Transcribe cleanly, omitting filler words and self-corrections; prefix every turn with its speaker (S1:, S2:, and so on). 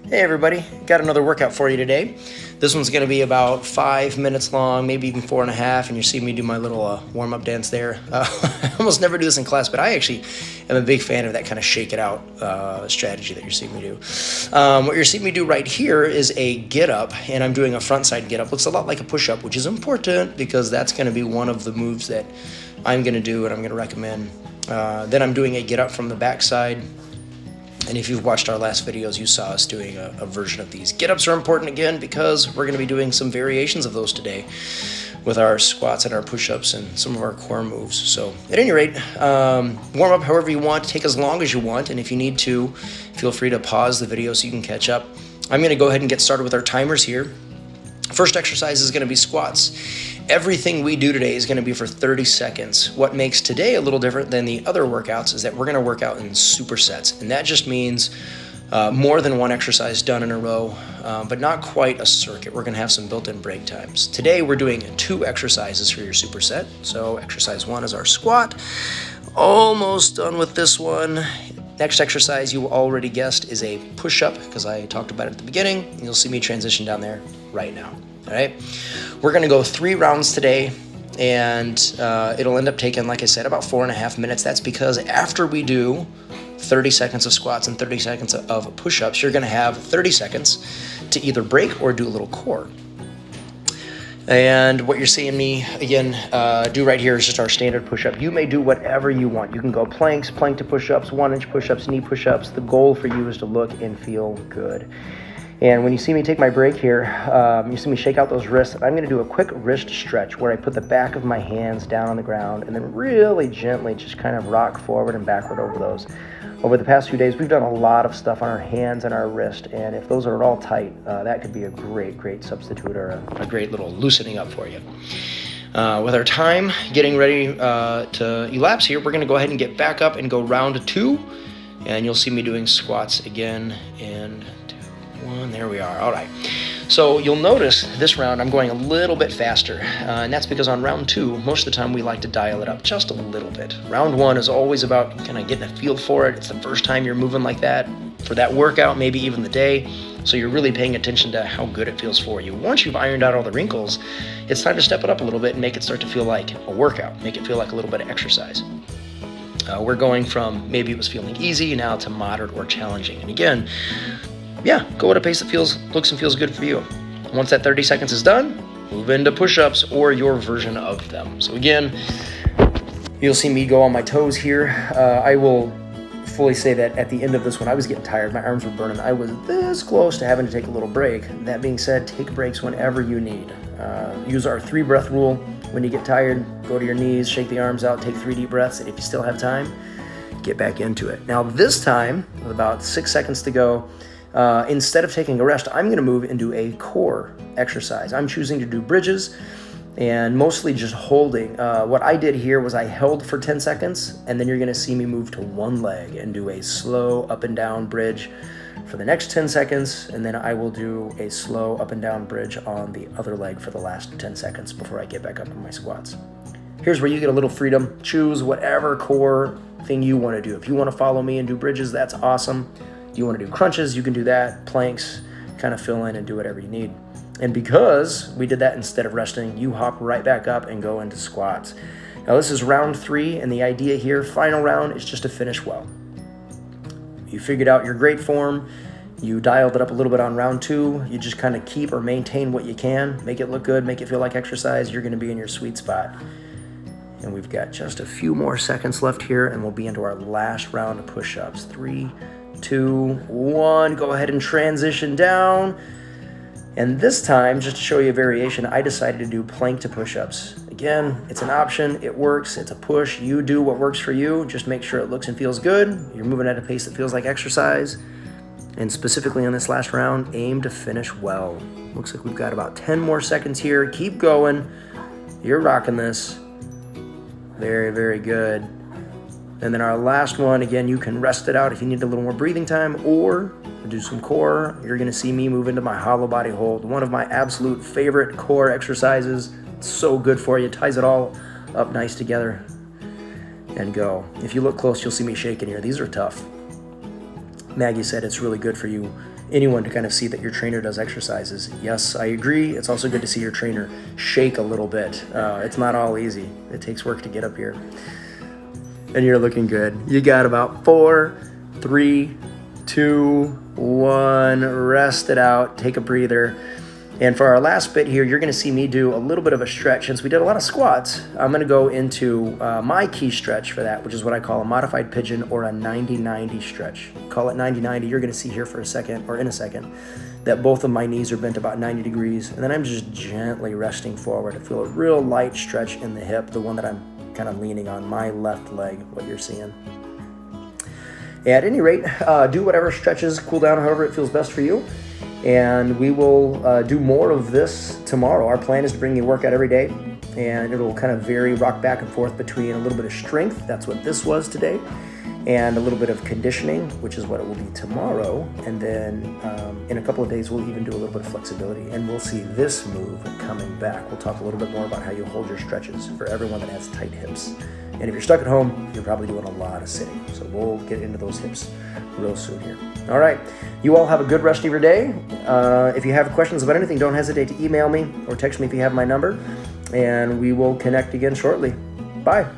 S1: Hey everybody, got another workout for you today. This one's going to be about 5 minutes long, maybe even 4.5, and you see me do my little warm-up dance there. I almost never do this in class, but I actually am a big fan of that kind of shake it out strategy that you're seeing me do. What you're seeing me do right here is a get up, and I'm doing a front side get up. Looks a lot like a push-up, which is important because that's going to be one of the moves that I'm going to do and I'm going to recommend. Then I'm doing a get up from the back side. And if you've watched our last videos, you saw us doing a version of these. Get-ups are important again because we're going to be doing some variations of those today with our squats and our push-ups and some of our core moves. So at any rate, warm up however you want, take as long as you want, and if you need to, feel free to pause the video so you can catch up. I'm going to go ahead and get started with our timers here. First exercise is going to be squats. Everything we do today is going to be for 30 seconds. What makes today a little different than the other workouts is that we're going to work out in supersets, and that just means more than one exercise done in a row, but not quite a circuit. We're going to have some built-in break times. Today we're doing 2 exercises for your superset. So exercise 1 is our squat. Almost done with this one. Next exercise, you already guessed, is a push-up because I talked about it at the beginning. You'll see me transition down there right now. All right, we're going to go 3 rounds today, and it'll end up taking, like I said, about 4.5 minutes. That's because after we do 30 seconds of squats and 30 seconds of push-ups, you're going to have 30 seconds to either break or do a little core. And what you're seeing me, again, do right here is just our standard push-up. You may do whatever you want. You can go planks, plank to push-ups, 1-inch push-ups, knee push-ups. The goal for you is to look and feel good. And when you see me take my break here, you see me shake out those wrists. I'm going to do a quick wrist stretch where I put the back of my hands down on the ground and then really gently just kind of rock forward and backward over those. Over the past few days, we've done a lot of stuff on our hands and our wrist, and if those are all tight, that could be a great substitute or a great little loosening up for you. With our time getting ready to elapse here, we're going to go ahead and get back up and go round 2, and you'll see me doing squats again and 1. There we are. All right. So you'll notice this round I'm going a little bit faster, and that's because on round 2, most of the time we like to dial it up just a little bit. Round 1 is always about kind of getting a feel for it. It's the first time you're moving like that for that workout, maybe even the day. So you're really paying attention to how good it feels for you. Once you've ironed out all the wrinkles, it's time to step it up a little bit and make it start to feel like a workout, make it feel like a little bit of exercise. We're going from maybe it was feeling easy now to moderate or challenging. And again, yeah, go at a pace that looks and feels good for you. Once that 30 seconds is done, move into push-ups or your version of them. So again, you'll see me go on my toes here. I will fully say that at the end of this one, I was getting tired. My arms were burning. I was this close to having to take a little break. That being said, take breaks whenever you need. Use our 3-breath rule. When you get tired, go to your knees, shake the arms out, take 3 deep breaths, and if you still have time, get back into it. Now this time, with about 6 seconds to go, instead of taking a rest, I'm going to move into a core exercise. I'm choosing to do bridges and mostly just holding. What I did here was I held for 10 seconds, and then you're going to see me move to one leg and do a slow up and down bridge for the next 10 seconds, and then I will do a slow up and down bridge on the other leg for the last 10 seconds before I get back up in my squats. Here's where you get a little freedom. Choose whatever core thing you want to do. If you want to follow me and do bridges, that's awesome. You want to do crunches, you can do that. Planks, kind of fill in and do whatever you need. And because we did that instead of resting, you hop right back up and go into squats. Now this is round 3, and the idea here, final round, is just to finish well. You figured out your great form, you dialed it up a little bit on round 2, you just kind of keep or maintain what you can, make it look good, make it feel like exercise, you're going to be in your sweet spot. And we've got just a few more seconds left here, and we'll be into our last round of push-ups. 3, 2, 1, go ahead and transition down. And this time, just to show you a variation, I decided to do plank to push-ups. Again, it's an option, it works, it's a push. You do what works for you, just make sure it looks and feels good. You're moving at a pace that feels like exercise. And specifically on this last round, aim to finish well. Looks like we've got about 10 more seconds here. Keep going. You're rocking this. Very good. And then our last one, again, you can rest it out if you need a little more breathing time or do some core. You're going to see me move into my hollow body hold, one of my absolute favorite core exercises. It's so good for you. Ties it all up nice together. And go. If you look close, you'll see me shaking here. These are tough. Maggie said it's really good for you, anyone, to kind of see that your trainer does exercises. Yes, I agree. It's also good to see your trainer shake a little bit. It's not all easy. It takes work to get up here. And you're looking good. You got about 4, 3, 2, 1. Rest it out. Take a breather. And for our last bit here, you're going to see me do a little bit of a stretch. Since we did a lot of squats, I'm going to go into my key stretch for that, which is what I call a modified pigeon or a 90-90 stretch. Call it 90-90. You're going to see here for a second, or in a second, that both of my knees are bent about 90 degrees. And then I'm just gently resting forward. I feel a real light stretch in the hip, the one that I'm kind of leaning on, my left leg, what you're seeing. At any rate, do whatever stretches, cool down however it feels best for you. And we will do more of this tomorrow. Our plan is to bring you a workout every day, and it'll kind of vary, rock back and forth between a little bit of strength, that's what this was today, and a little bit of conditioning, which is what it will be tomorrow. And then in a couple of days, we'll even do a little bit of flexibility, and we'll see this move coming back. We'll talk a little bit more about how you hold your stretches for everyone that has tight hips. And if you're stuck at home, you're probably doing a lot of sitting. So we'll get into those hips real soon here. All right. You all have a good rest of your day. If you have questions about anything, don't hesitate to email me or text me if you have my number. And we will connect again shortly. Bye.